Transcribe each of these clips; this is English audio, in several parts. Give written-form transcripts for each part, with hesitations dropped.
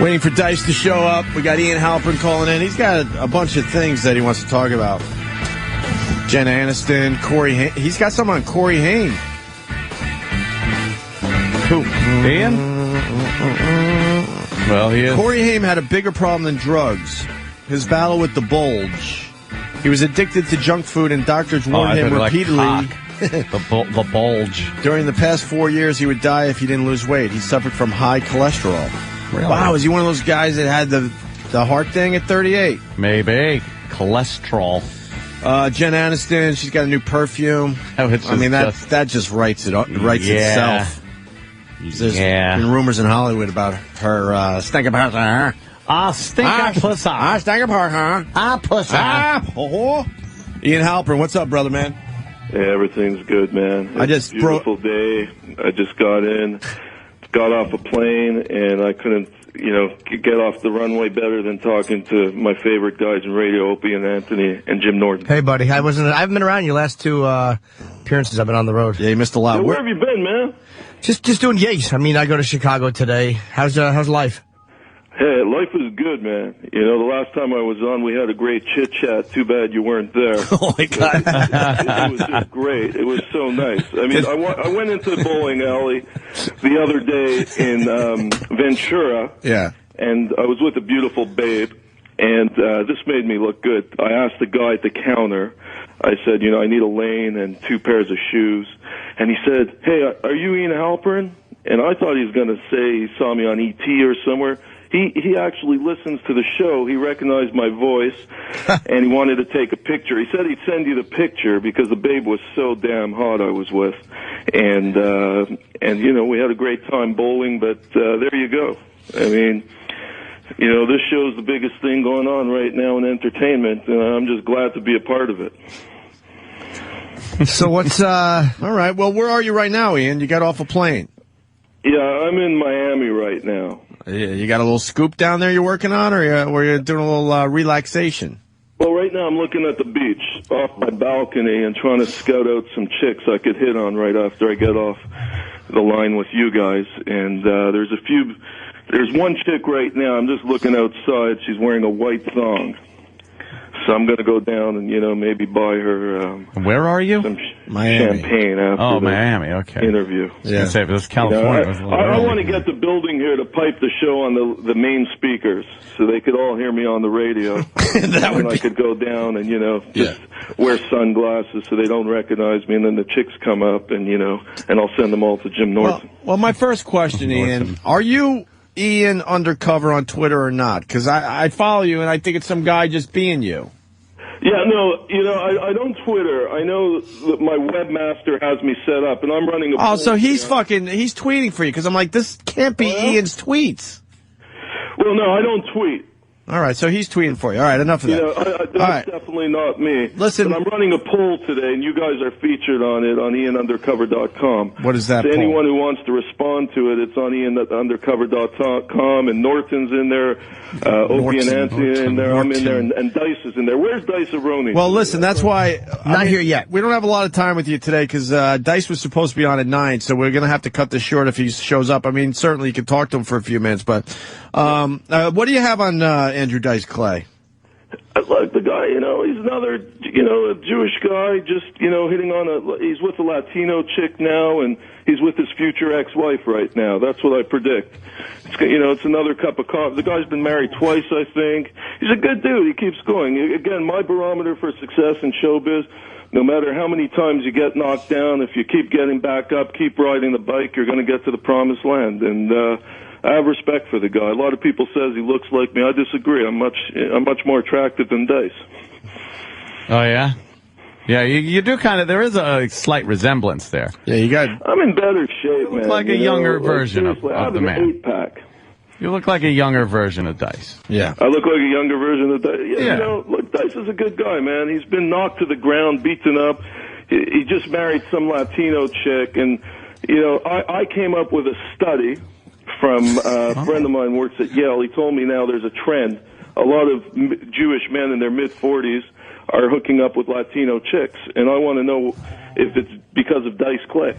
Waiting for Dice to show up. We got Ian Halperin calling in. He's got a bunch of things that he wants to talk about. Jen Aniston, Corey Haim. He's got some on Corey Haim. Who? Ian? Well, he is. Corey Haim had a bigger problem than drugs. His battle with the bulge. He was addicted to junk food, and doctors warned him repeatedly. The bulge. During the past 4 years, he would die if he didn't lose weight. He suffered from high cholesterol. Really? Wow, is he one of those guys that had the heart thing at 38? Maybe. Cholesterol. Jen Aniston, she's got a new perfume. That just writes itself. There's been rumors in Hollywood about her stinking pussy. Stinking pussy. Stinking pussy. Pussy. Ian Halperin, what's up, brother, man? Yeah, everything's good, man. It's a beautiful day. I just got off a plane, and I couldn't, get off the runway better than talking to my favorite guys in radio, Opie and Anthony and Jim Norton. Hey, buddy. I haven't been around your last two appearances. I've been on the road. Yeah, you missed a lot. So where have you been, man? Just doing gigs. I go to Chicago today. How's life? Hey, life is good, man. The last time I was on, we had a great chit-chat. Too bad you weren't there. Oh, my God. It was just great. It was so nice. I went into the bowling alley the other day in Ventura. Yeah. And I was with a beautiful babe, and this made me look good. I asked the guy at the counter, I said, I need a lane and 2 pairs of shoes. And he said, hey, are you Ian Halperin? And I thought he was going to say he saw me on E.T. or somewhere. He actually listens to the show. He recognized my voice, and he wanted to take a picture. He said he'd send you the picture because the babe was so damn hot I was with. And we had a great time bowling, but there you go. This show's the biggest thing going on right now in entertainment, and I'm just glad to be a part of it. So what's, all right, well, where are you right now, Ian? You got off a plane. Yeah, I'm in Miami right now. You got a little scoop down there you're working on, or were you doing a little relaxation? Well, right now I'm looking at the beach off my balcony and trying to scout out some chicks I could hit on right after I get off the line with you guys. And there's one chick right now. I'm just looking outside. She's wearing a white thong. So I'm going to go down and, maybe buy her where are you? Some Miami. champagne after Miami, okay. interview. Yeah. Say, if it was California. I want to get the building here to pipe the show on the main speakers so they could all hear me on the radio. I could go down and, wear sunglasses so they don't recognize me, and then the chicks come up and, and I'll send them all to Jim Norton. Well, my first question, Ian, are you Ian Undercover on Twitter or not? Because I follow you, and I think it's some guy just being you. Yeah, no, I don't Twitter. I know that my webmaster has me set up, and I'm running a poll. Oh, so he's tweeting for you, because I'm like, this can't be Ian's tweets. Well, no, I don't tweet. All right, so he's tweeting for you. All right, enough of that. That's definitely not me. Listen, but I'm running a poll today, and you guys are featured on it on IanUndercover.com. What is that So poll? anyone who wants to respond to it, it's on IanUndercover.com, and Norton's in there, Opie and Anthony in there, I'm in there, and Dice is in there. Where's Dice Aroni? Well, listen, that's why... Not here yet. We don't have a lot of time with you today, because Dice was supposed to be on at 9, so we're going to have to cut this short if he shows up. Certainly you can talk to him for a few minutes, but what do you have on Andrew Dice Clay? I like the guy, he's another, a Jewish guy, just, hitting on he's with a Latino chick now, and he's with his future ex-wife right now. That's what I predict. It's another cup of coffee. The guy's been married twice, I think. He's a good dude. He keeps going. Again, my barometer for success in showbiz, no matter how many times you get knocked down, if you keep getting back up, keep riding the bike, you're going to get to the promised land. And, I have respect for the guy. A lot of people says he looks like me. I disagree. I'm much more attractive than Dice. Oh, yeah? Yeah, you do kind of, there is a slight resemblance there. Yeah, I'm in better shape, man. You look like a younger version of the man. I have an 8-pack. You look like a younger version of Dice. Yeah. I look like a younger version of Dice. Yeah. Look, Dice is a good guy, man. He's been knocked to the ground, beaten up. He just married some Latino chick, and, I came up with a study from a friend of mine works at Yale. He told me now there's a trend. A lot of Jewish men in their mid-40s are hooking up with Latino chicks, and I want to know if it's because of Dice Clay.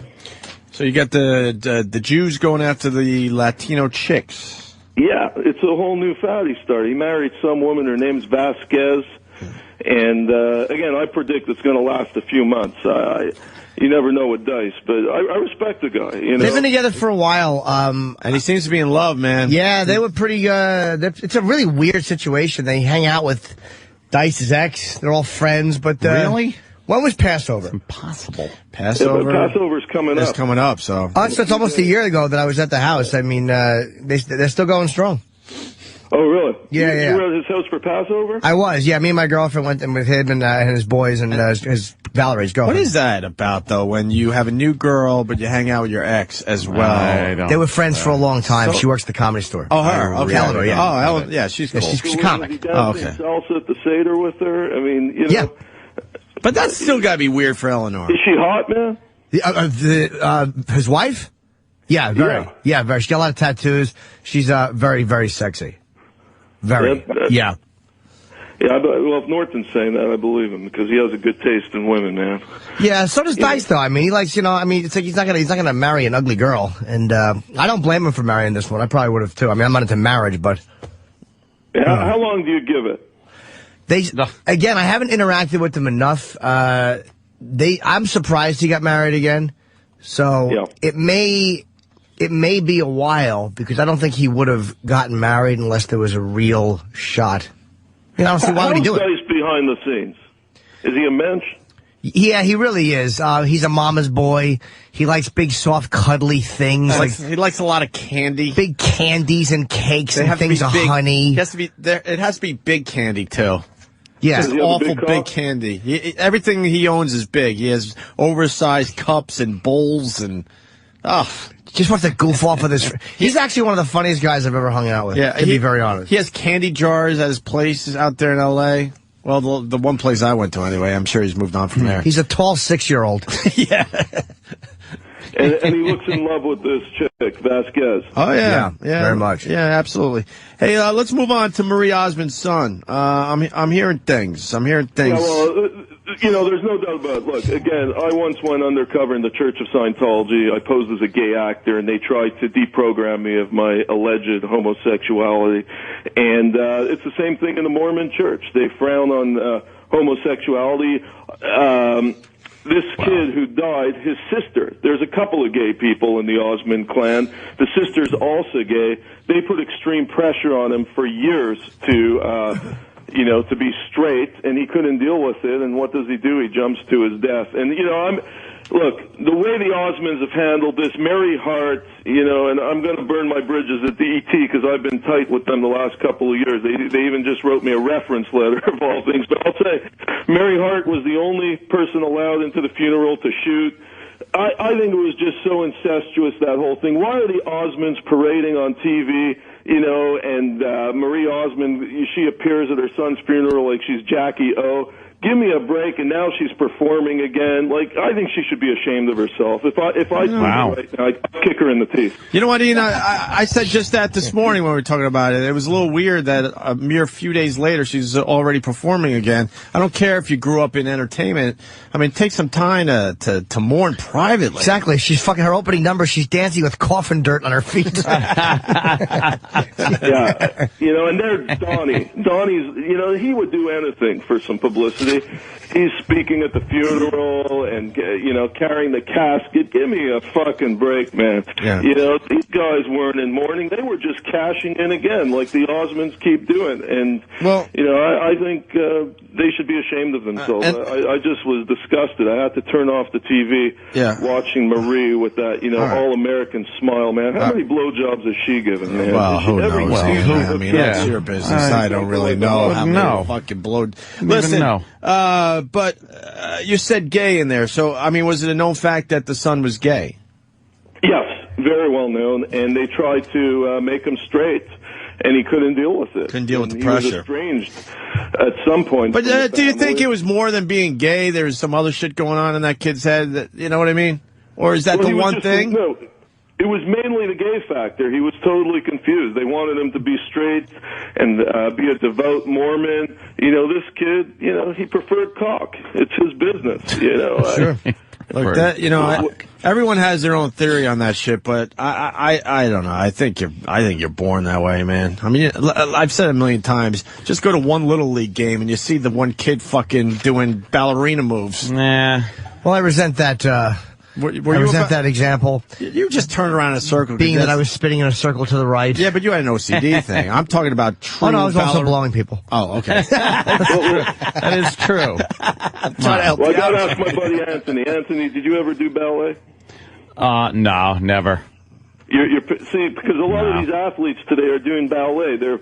So you got the Jews going after the Latino chicks. Yeah, it's a whole new fad he started. He married some woman, her name's Vasquez, and again, I predict it's going to last a few months. You never know with Dice, but I respect the guy. You know? They've been together for a while. And he seems to be in love, man. Yeah, they were pretty, it's a really weird situation. They hang out with Dice's ex. They're all friends, but... Really? When was Passover? It's impossible. Passover? Yeah, Passover's coming up. It's coming up, so... Oh, so it's almost a year ago that I was at the house. I mean, they're still going strong. Oh, really? Yeah. You were at his house for Passover? I was, yeah. Me and my girlfriend went in with him and his boys and his Valerie's girlfriend. What is that about, though, when you have a new girl, but you hang out with your ex as well? They were friends for a long time. She works at the Comedy Store. Oh, her? Okay. Eleanor, yeah. Oh, Ellen, yeah, she's cool. She's a comic. Oh, okay. Salsa at the Seder with her? I mean, you know. Yeah. But that's still got to be weird for Eleanor. Is she hot, man? His wife? Yeah, very. Yeah, very. She got a lot of tattoos. She's very, very sexy. Very. Yeah. Yeah, well, if Norton's saying that, I believe him because he has a good taste in women, man. Yeah, so does Dice, though. I mean, he likes, it's like he's not gonna marry an ugly girl, and I don't blame him for marrying this one. I probably would have too. I mean, I'm not into marriage, but. Yeah, how long do you give it? Again, I haven't interacted with them enough. I'm surprised he got married again. So it may be a while because I don't think he would have gotten married unless there was a real shot. I don't see why would he do it. How's Dice behind the scenes? Is he a mensch? Yeah, he really is. He's a mama's boy. He likes big, soft, cuddly things. He likes a lot of candy. Big candies and cakes and things of honey. It has to be big candy, too. Yeah. Just awful big candy. Everything he owns is big. He has oversized cups and bowls and... Just wants to goof off with his... He's actually one of the funniest guys I've ever hung out with, to be very honest. He has candy jars at his place out there in L.A. Well, the one place I went to anyway. I'm sure he's moved on from there. He's a tall 6-year-old. Yeah. And he looks in love with this chick, Vasquez. Oh, yeah. Very much. Yeah, absolutely. Hey, let's move on to Marie Osmond's son. I'm hearing things. Yeah, well, there's no doubt about it. Look, again, I once went undercover in the Church of Scientology. I posed as a gay actor, and they tried to deprogram me of my alleged homosexuality. And it's the same thing in the Mormon Church. They frown on homosexuality. This kid who died, his sister, there's a couple of gay people in the Osmond clan. The sister's also gay. They put extreme pressure on him for years to be straight, and he couldn't deal with it. And what does he do? He jumps to his death. And, look, the way the Osmonds have handled this, Mary Hart, and I'm going to burn my bridges at the ET because I've been tight with them the last couple of years. They even just wrote me a reference letter of all things. But I'll say, Mary Hart was the only person allowed into the funeral to shoot. I think it was just so incestuous, that whole thing. Why are the Osmonds parading on TV, and Marie Osmond, she appears at her son's funeral like she's Jackie O. Give me a break, and now she's performing again. Like, I think she should be ashamed of herself. If I right now, I'd kick her in the teeth. You know what, Ian? I said just that this morning when we were talking about it. It was a little weird that a mere few days later she's already performing again. I don't care if you grew up in entertainment. I mean, take some time to mourn privately. Exactly. She's fucking her opening number. She's dancing with coffin dirt on her feet. Yeah. And there's Donnie. Donnie's, he would do anything for some publicity. He's speaking at the funeral and, carrying the casket. Give me a fucking break, man. Yeah. These guys weren't in mourning. They were just cashing in again, like the Osmonds keep doing. And, I think they should be ashamed of themselves. I just was disgusted. I had to turn off the TV watching Marie with that, all-American smile, man. How many blowjobs has she given, man? Well, who knows? I mean, that's your business. I don't really know how many fucking blow... Listen, but you said gay in there, so, I mean, was it a known fact that the son was gay? Yes, very well known, and they tried to make him straight, and he couldn't deal with it. Couldn't deal with the pressure. He was estranged at some point. But do you think it was more than being gay? There was some other shit going on in that kid's head, that, you know what I mean? Or is that the one thing? No, it was mainly the gay factor. He was totally confused. They wanted him to be straight and be a devout Mormon. This kid, he preferred cock. It's his business, Sure. Look, that, you know, everyone has their own theory on that shit, but I don't know. I think you're born that way, man. I mean, I've said it a million times. Just go to one little league game and you see the one kid fucking doing ballerina moves. Nah. Well, I resent that. I resent that example. You just turned around in a circle. Being that I was spinning in a circle to the right. Yeah, but you had an OCD thing. I'm talking about true. Oh, no, I was also blowing people. Oh, okay. That is true. I'm trying to help you I got to out. ask my buddy Anthony. Anthony, did you ever do ballet? No, never. See, because a lot of these athletes today are doing ballet. They're,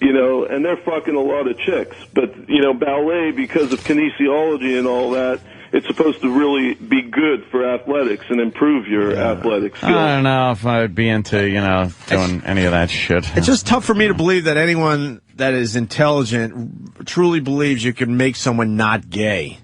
you know, and they're fucking a lot of chicks. But, you know, ballet, because of kinesiology and all that, it's supposed to really be good for athletics and improve your athletic skills. I don't know if I'd be into, you know, doing any of that shit. It's just tough for me to believe that anyone that is intelligent truly believes you can make someone not gay.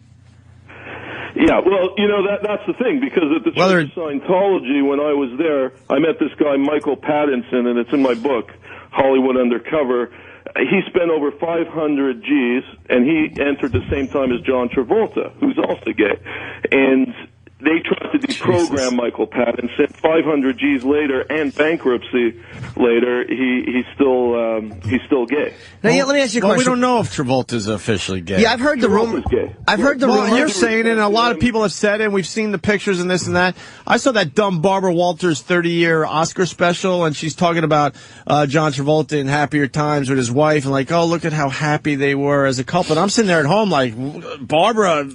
Yeah, well, you know, that's the thing, because at the Church of Scientology, when I was there, I met this guy, Michael Pattinson, and it's in my book, Hollywood Undercover. He spent over 500 G's, and he entered the same time as John Travolta, who's also gay. And they tried to deprogram Michael Pattinson. 500 G's later, and bankruptcy later, he's still gay. Now, let me ask you a question. Well, we don't know if Travolta's officially gay. Yeah, I've heard the rumor. I've heard the rumor. You're saying it, and a lot of people have said it, and we've seen the pictures and this and that. I saw that dumb Barbara Walters 30-year Oscar special, and she's talking about John Travolta in Happier Times with his wife, and like, oh, look at how happy they were as a couple. And I'm sitting there at home like, Barbara,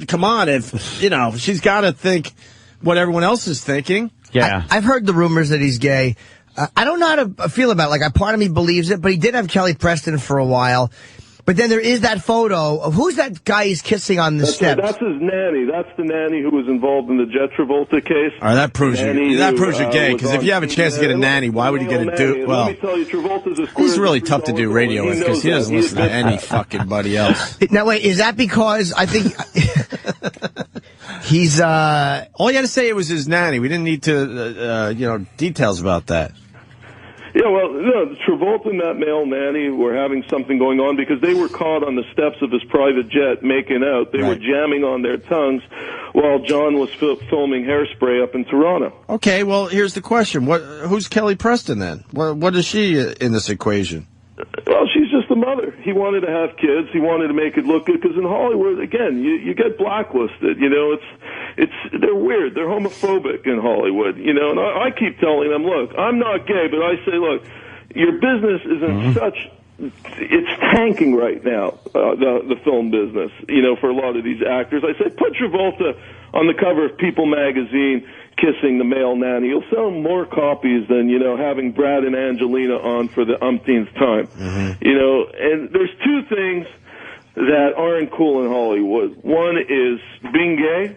come on, if, you know, she's got to think what everyone else is thinking. Yeah. I've heard the rumors that he's gay. I don't know how to feel about it. Like, part of me believes it, but he did have Kelly Preston for a while. But then there is that photo of who's that guy he's kissing on the steps? That's his nanny. That's the nanny who was involved in the Jet Travolta case. All right, that proves you're gay, because if you have a chance to get a nanny, why would you get a dude? Well, let me tell you, Travolta's he's really tough to do radio with, because he doesn't listen to any fucking buddy else. Now, wait, is that because I think he's, all you had to say it was his nanny. We didn't need to, you know, details about that. Yeah, well, no, Travolta and that male nanny were having something going on because they were caught on the steps of his private jet making out. They were jamming on their tongues while John was filming Hairspray up in Toronto. Okay, well, here's the question. Who's Kelly Preston then? What is she in this equation? Well, she's just the mother. He wanted to have kids. He wanted to make it look good because in Hollywood, again, you get blacklisted. You know, they're weird. They're homophobic in Hollywood. You know, and I keep telling them, look, I'm not gay, but I say, look, your business is in it's tanking right now, the film business, you know, for a lot of these actors. I say, put Travolta on the cover of People magazine kissing the male nanny. You'll sell more copies than, you know, having Brad and Angelina on for the umpteenth time. You know, and there's two things that aren't cool in Hollywood. One is being gay,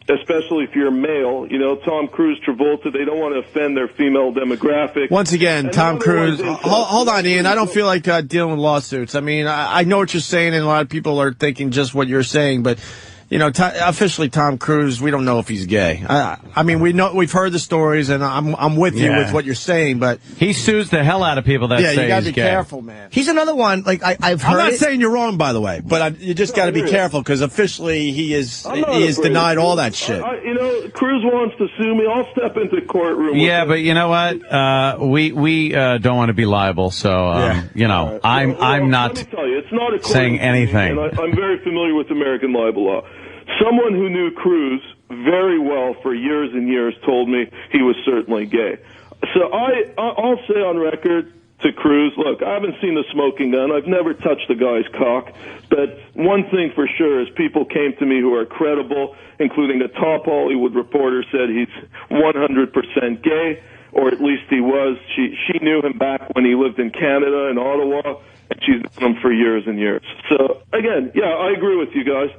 especially if you're male. You know, Tom Cruise, Travolta, they don't want to offend their female demographic. Once again, and Tom Cruise. Hold on, Ian. I don't feel like dealing with lawsuits. I mean, I know what you're saying, and a lot of people are thinking just what you're saying, but you know, officially Tom Cruise, we don't know if he's gay. I mean, we've heard the stories, and I'm with you with what you're saying, but he sues the hell out of people that say he's gay. Yeah, you gotta be careful, man. He's another one. Like I've heard. I'm not saying you're wrong, by the way, but you just got to be careful because officially he is denied all that shit. You know, Cruise wants to sue me. I'll step into courtroom. Yeah, but you know what? We don't want to be liable, so you know, I'm not saying anything. And I'm very familiar with American libel law. Someone who knew Cruise very well for years and years told me he was certainly gay. So I'll say on record to Cruise, look, I haven't seen the smoking gun. I've never touched the guy's cock. But one thing for sure is people came to me who are credible, including a top Hollywood reporter said he's 100% gay, or at least he was. She knew him back when he lived in Canada, in Ottawa, and she's known him for years and years. So, again, yeah, I agree with you guys.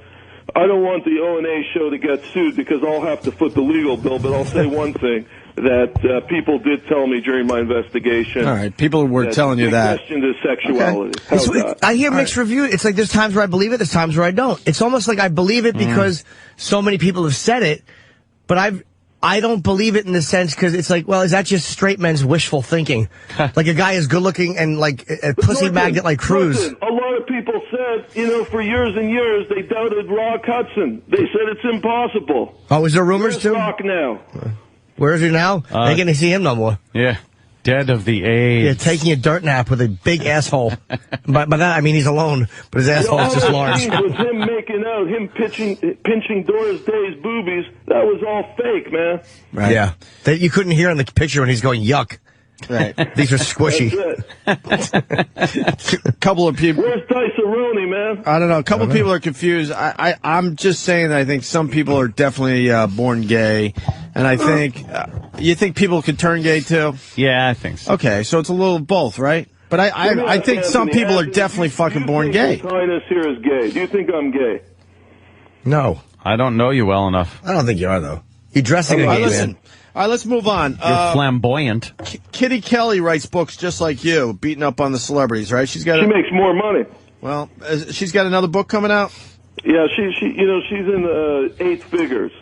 I don't want the O&A show to get sued because I'll have to foot the legal bill, but I'll say one thing, that people did tell me during my investigation. All right, people were telling you that. Questioned his sexuality. Okay. I hear mixed reviews. It's like there's times where I believe it, there's times where I don't. It's almost like I believe it because so many people have said it, but I don't believe it in the sense because it's like, well, is that just straight men's wishful thinking? Like a guy is good looking and like a pussy magnet like Cruz. Listen, a lot of people said, for years and years, they doubted Rock Hudson. They said it's impossible. Oh, is there rumors Where's too? Rock now? Where is he now? Ain't gonna see him no more. Yeah. Dead of the AIDS. Yeah, taking a dirt nap with a big asshole. By that, I mean he's alone, but his asshole is just large. With him making out, him pinching Doris Day's boobies, that was all fake, man. Right. Yeah. That you couldn't hear in the picture when he's going, yuck. Right. These are squishy. A couple of people. Where's Dice-A-Roni, man? I don't know. A couple of people are confused. I'm just saying that I think some people are definitely born gay. And I think, you think people can turn gay too? Yeah, I think so. Okay, so it's a little of both, right? But I think some people are definitely fucking born gay. His Highness here is gay. Do you think I'm gay? No. I don't know you well enough. I don't think you are, though. You're dressing a gay man. All right, let's move on. You're flamboyant. Kitty Kelly writes books just like you, beating up on the celebrities, right? She makes more money. Well, she's got another book coming out? Yeah, she's in 8 figures.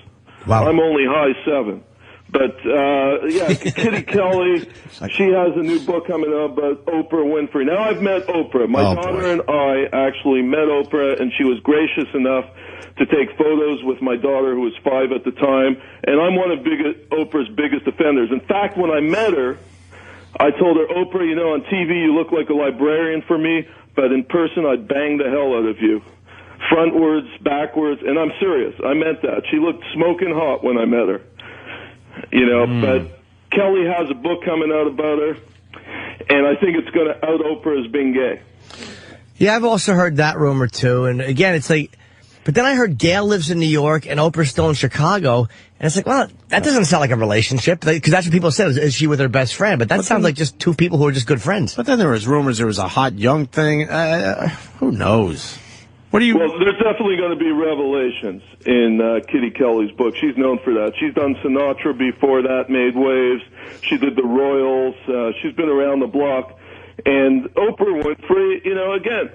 Wow. I'm only high 7. But, yeah, Kitty Kelly, she has a new book coming out about Oprah Winfrey. Now, I've met Oprah. My daughter and I actually met Oprah, and she was gracious enough to take photos with my daughter, who was 5 at the time, and I'm one of Oprah's biggest offenders. In fact, when I met her, I told her, Oprah, on TV you look like a librarian for me, but in person I'd bang the hell out of you. Frontwards, backwards, and I'm serious. I meant that. She looked smoking hot when I met her. But Kelly has a book coming out about her, and I think it's going to out Oprah as being gay. Yeah, I've also heard that rumor, too. And again, it's like, but then I heard Gail lives in New York and Oprah's still in Chicago. And it's like, well, that doesn't sound like a relationship. Because that's what people said, is she with her best friend? But that sounds like just 2 people who are just good friends. But then there was rumors there was a hot young thing. Who knows? Well, there's definitely going to be revelations in Kitty Kelly's book. She's known for that. She's done Sinatra before that, made waves. She did the Royals. She's been around the block. And Oprah Winfrey, again,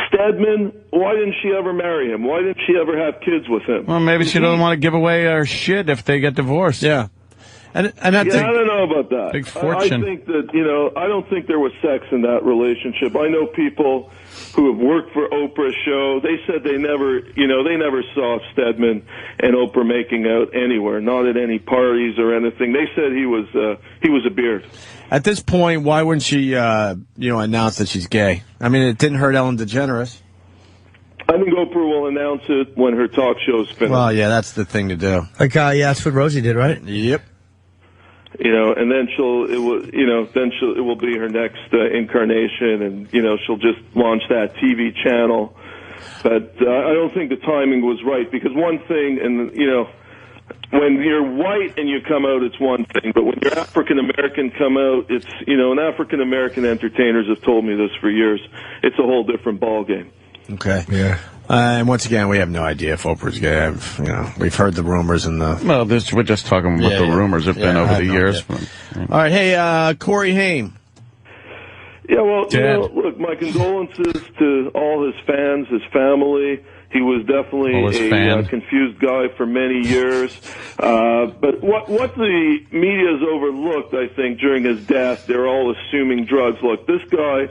Stedman, why didn't she ever marry him? Why didn't she ever have kids with him? Well, maybe she doesn't want to give away her shit if they get divorced. Yeah. And I don't know about that. Big fortune. I think that, I don't think there was sex in that relationship. I know people who have worked for Oprah's show. They said they never saw Stedman and Oprah making out anywhere, not at any parties or anything. They said he was a beard. At this point, why wouldn't she, announce that she's gay? I mean, it didn't hurt Ellen DeGeneres. I think Oprah will announce it when her talk show's finished. Well, yeah, that's the thing to do. Like, yeah, that's what Rosie did, right? Yep. And then it will be her next incarnation, and she'll just launch that TV channel. But I don't think the timing was right, because one thing, and when you're white and you come out, it's one thing, but when you're African American come out, it's and African American entertainers have told me this for years. It's a whole different ballgame. Okay. Yeah. And once again, we have no idea if Oprah's gay. We've heard the rumors and the. Well, we're just talking what the rumors have been over the years. All right, hey, Corey Haim. Yeah, well, look, my condolences to all his fans, his family. He was definitely a confused guy for many years. But what the media has overlooked, I think, during his death, they're all assuming drugs. Look, this guy, a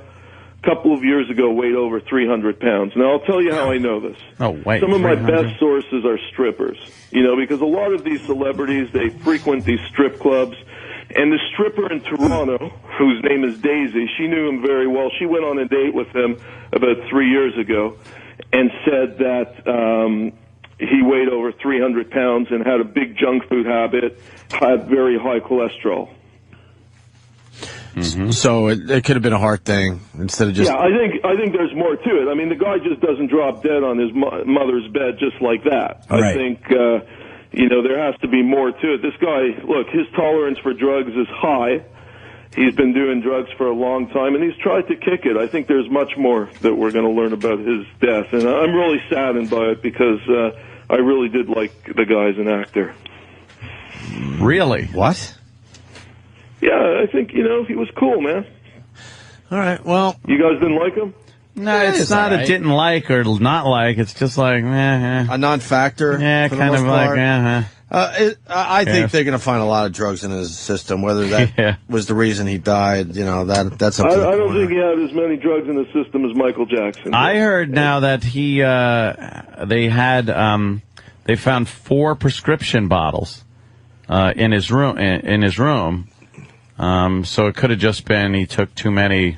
couple of years ago, weighed over 300 pounds. Now, I'll tell you how I know this. Oh, wait. Some of my best sources are strippers, because a lot of these celebrities, they frequent these strip clubs. And the stripper in Toronto, whose name is Daisy, she knew him very well. She went on a date with him about 3 years ago and said that he weighed over 300 pounds and had a big junk food habit, had very high cholesterol. Mm-hmm. So it could have been a heart thing instead of just... Yeah, I think there's more to it. I mean, the guy just doesn't drop dead on his mother's bed just like that. Right. I think... there has to be more to it. This guy, look, his tolerance for drugs is high. He's been doing drugs for a long time, and he's tried to kick it. I think there's much more that we're going to learn about his death, and I'm really saddened by it because I really did like the guy as an actor. Really? What? Yeah, I think, he was cool, man. All right, well... You guys didn't like him? No, it's not a didn't like or not like. It's just like, a non-factor. Yeah, kind of like, I think they're going to find a lot of drugs in his system. Whether that was the reason he died, that's up to I don't think he had as many drugs in his system as Michael Jackson. I heard now that they found 4 prescription bottles in his room. So it could have just been he took too many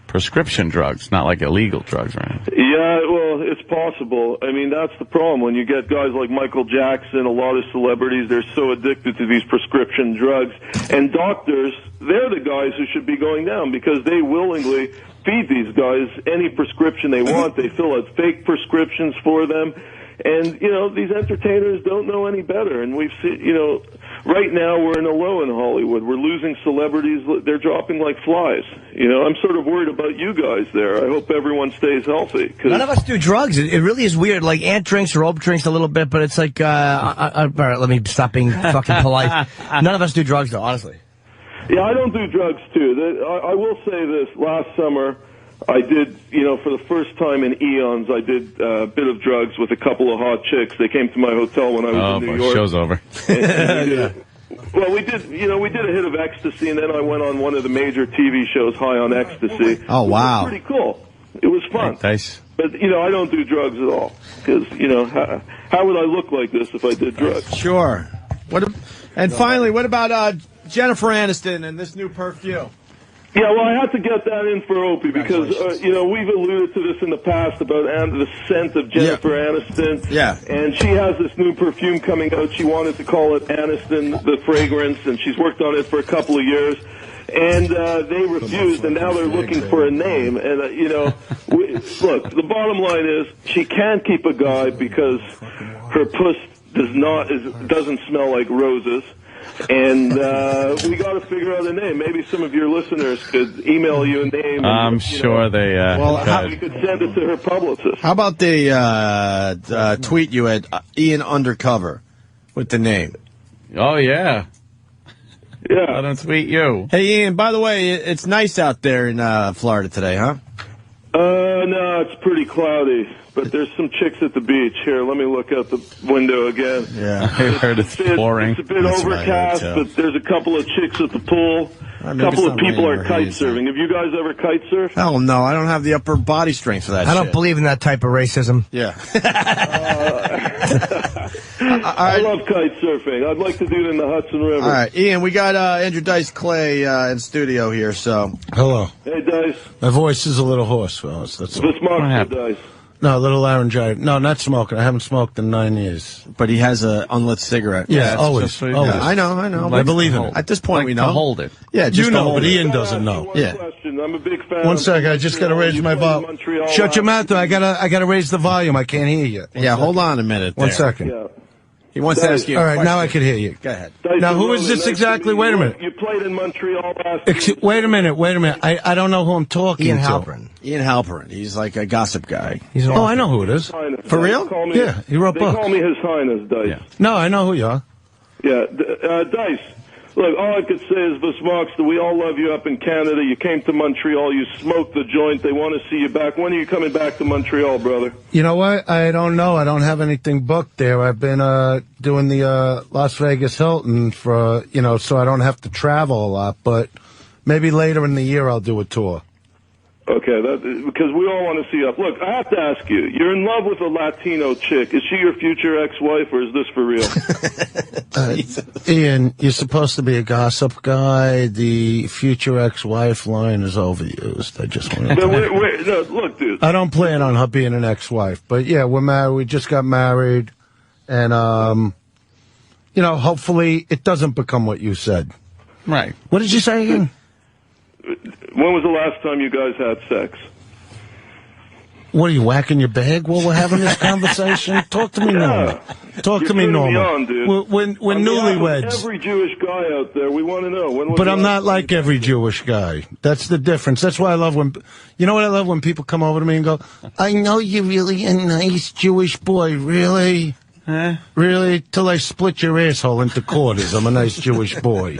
prescription drugs, not like illegal drugs, right? Yeah, well, it's possible. I mean, that's the problem. When you get guys like Michael Jackson, a lot of celebrities, they're so addicted to these prescription drugs. And doctors, they're the guys who should be going down because they willingly feed these guys any prescription they want. They fill out fake prescriptions for them. And, these entertainers don't know any better. And we've seen, right now we're in a low in Hollywood. We're losing celebrities. They're dropping like flies. I'm sort of worried about you guys there. I hope everyone stays healthy. None of us do drugs. It really is weird. Like, Ant drinks or Opie drinks a little bit, but it's like, all right, let me stop being fucking polite. None of us do drugs, though, honestly. Yeah, I don't do drugs, too. I will say this. Last summer, I did, for the first time in eons, I did a bit of drugs with a couple of hot chicks. They came to my hotel when I was in New York. Show's over. Well, we did a hit of ecstasy, and then I went on one of the major TV shows, High on Ecstasy. Oh, wow. It was pretty cool. It was fun. Nice. But, I don't do drugs at all. Because, how would I look like this if I did drugs? Sure. And finally, what about Jennifer Aniston and this new perfume? Yeah, well, I had to get that in for Opie because, we've alluded to this in the past about the scent of Jennifer Aniston. Yeah. And she has this new perfume coming out. She wanted to call it Aniston, the fragrance, and she's worked on it for a couple of years. And they refused, and now they're looking for a name. And, look, the bottom line is she can't keep a guy because her puss doesn't smell like roses. And we got to figure out a name. Maybe some of your listeners could email you a name. I'm sure they. You could send it to her publicist. How about they tweet you at Ian Undercover with the name? Oh yeah. Yeah. I don't tweet you. Hey Ian, by the way, it's nice out there in Florida today, huh? No, it's pretty cloudy. But there's some chicks at the beach. Here, let me look out the window again. Yeah, I heard it's pouring. It's a bit overcast, but there's a couple of chicks at the pool. A couple of people are kite surfing. Have you guys ever kite surfed? Hell no, I don't have the upper body strength for that. I don't believe in that type of racism. Yeah. I love kite surfing. I'd like to do it in the Hudson River. All right, Ian, we got Andrew Dice Clay in studio here, so. Hello. Hey, Dice. My voice is a little hoarse, fellas. That's The smoke, Dice. No, a little laryngitis. No, not smoking. I haven't smoked in 9 years. But he has an unlit cigarette. Yeah, always. Yeah, I know. I believe in it. At this point, we know. To hold it. Yeah, just but Ian doesn't know. Yeah. I'm a big fan. One second, I just got to raise my volume. Shut your mouth, though. I gotta raise the volume. I can't hear you. Yeah, hold on a minute. One second. Yeah. He wants to ask you. All right, now I can hear you. Go ahead. Now, who is this exactly? Wait a minute. You played in Montreal last week. Wait a minute. I don't know who I'm talking Ian to. Halperin. Ian Halperin. He's like a gossip guy. I know who it is. For real? Yeah, he wrote books. They call me His Highness, Dice. Yeah. No, I know who you are. Yeah, Dice. Look, all I could say is, Vismox, that we all love you up in Canada. You came to Montreal. You smoked the joint. They want to see you back. When are you coming back to Montreal, brother? You know what? I don't know. I don't have anything booked there. I've been doing the Las Vegas Hilton for, so I don't have to travel a lot. But maybe later in the year I'll do a tour. Okay, because we all want to see you up. Look, I have to ask you, you're in love with a Latino chick. Is she your future ex-wife, or is this for real? Ian, you're supposed to be a gossip guy. The future ex-wife line is overused. I just want to no, look, dude. I don't plan on her being an ex-wife. But, yeah, we're married. We just got married. And, hopefully it doesn't become what you said. Right. What did you say again? When was the last time you guys had sex? What, are you whacking your bag while we're having this conversation? Talk to me normal. Talk to me normal. On, dude. We're newlyweds. Every Jewish guy out there, we want to know. But I'm not like every Jewish guy. That's the difference. That's why I love when... You know what I love? When people come over to me and go, I know you're really a nice Jewish boy. Really? Huh? Really? Till I split your asshole into quarters. I'm a nice Jewish boy.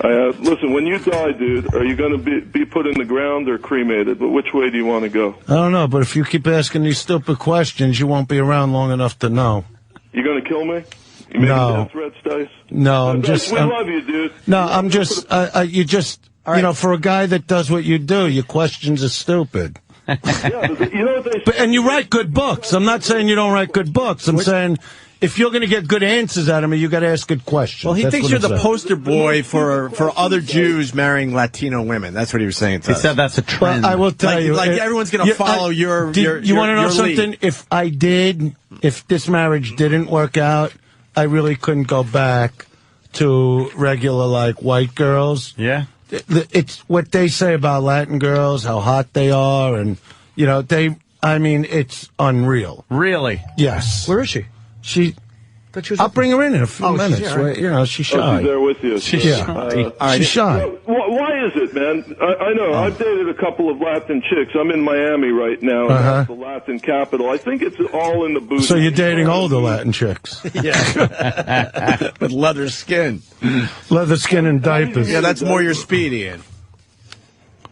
Listen, when you die, dude, are you going to be put in the ground or cremated? But which way do you want to go? I don't know, but if you keep asking these stupid questions, you won't be around long enough to know. You going to kill me? You making No. death threats, Dice? No, I'm Dice, just. we love you, dude. No, I'm just. You just. Right. You know, for a guy that does what you do, your questions are stupid. Yeah, but you know what they But, and you write good books. I'm not saying you don't write good books. I'm saying if you're going to get good answers out of me, you got to ask good questions. Well, he That's thinks what you're I'm the saying. poster boy for other Jews marrying Latino women. That's what he was saying to He us. said that's a trend. Well, I will tell you. Like everyone's going to follow your You want to know your something? lead. If this marriage didn't work out, I really couldn't go back to regular, like, white girls. Yeah. It's what they say about Latin girls, how hot they are, and, you know, it's unreal. Really? Yes. Where is she? I'll bring her in a few minutes. She's here, right? You know, she's Oh, shy. she's there with you. She's Yeah. shy. She's shy. Why is it, man? I know. I've dated a couple of Latin chicks. I'm in Miami right now. That's the Latin capital. I think it's all in the booth. So you're dating older Latin chicks. Yeah, with leather skin. Leather skin and diapers. Yeah, that's more your speed, Ian.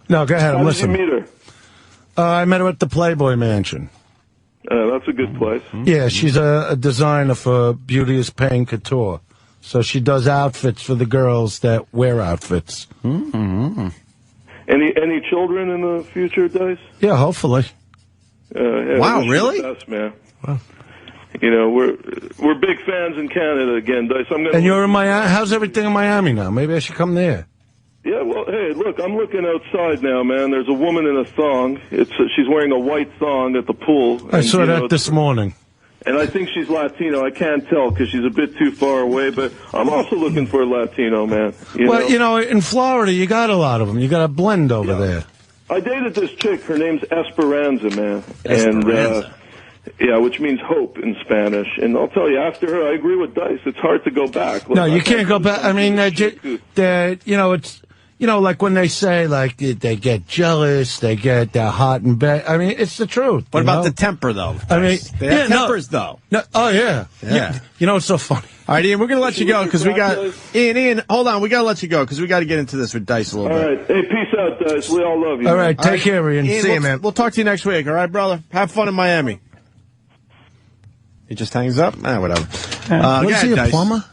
No, go ahead. I'm How did you listening. meet her? I met her at the Playboy Mansion. That's a good place. Yeah, she's a designer for Beauty is Paying Couture. So she does outfits for the girls that wear outfits. Mm-hmm. Any children in the future, Dice? Yeah, hopefully. Yeah, Wow, wish you really? the best, man. Wow. You know, we're big fans in Canada again, Dice. And you're in Miami. How's everything in Miami now? Maybe I should come there. Yeah, well, hey, look, I'm looking outside now, man. There's a woman in a thong. She's wearing a white thong at the pool. I And, saw you that know, this morning. And I think she's Latino. I can't tell because she's a bit too far away, but I'm also looking for a Latino, man. You know, in Florida, you got a lot of them. You got a blend over there. I dated this chick. Her name's Esperanza, man. Esperanza. And, which means hope in Spanish. And I'll tell you, after her, I agree with Dice. It's hard to go back. No, you can't go back. I mean, you know, like when they say, like, they get jealous, they're hot in bed. I mean, it's the truth. What about the temper, though? I mean, they have tempers, though. No, oh, yeah. Yeah. You know, it's so funny. All right, Ian, we're going to let you go because we got... Ian, hold on. We got to let you go because we got to get into this with Dice a little bit. All right. Hey, peace out, Dice. We all love you. All right, take care, Ian. See you, man. We'll talk to you next week, all right, brother? Have fun in Miami. He just hangs up? Whatever. Was he a Dice. plumber?